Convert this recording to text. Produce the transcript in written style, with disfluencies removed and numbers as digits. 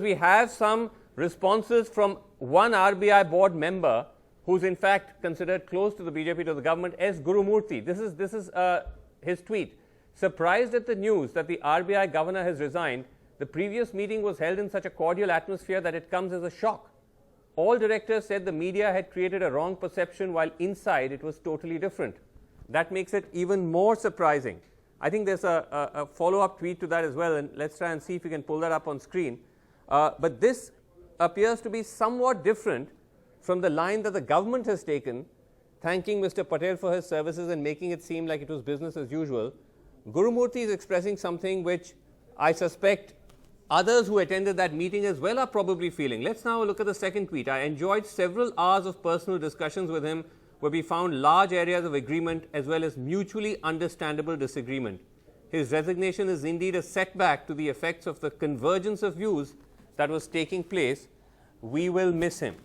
we have some responses from one RBI board member who's in fact considered close to the BJP, to the government, S Gurumurthy. This is his tweet. Surprised at the news that the RBI governor has resigned, the previous meeting was held in such a cordial atmosphere that it comes as a shock. All directors said the media had created a wrong perception while inside it was totally different. That makes it even more surprising. I think there's a follow-up tweet to that as well, and let's try and see if we can pull that up on screen. But this appears to be somewhat different from the line that the government has taken, thanking Mr. Patel for his services and making it seem like it was business as usual. Gurumurthy is expressing something which I suspect others who attended that meeting as well are probably feeling. Let's now look at the second tweet. I enjoyed several hours of personal discussions with him where we found large areas of agreement as well as mutually understandable disagreement. His resignation is indeed a setback to the effects of the convergence of views that was taking place. We will miss him.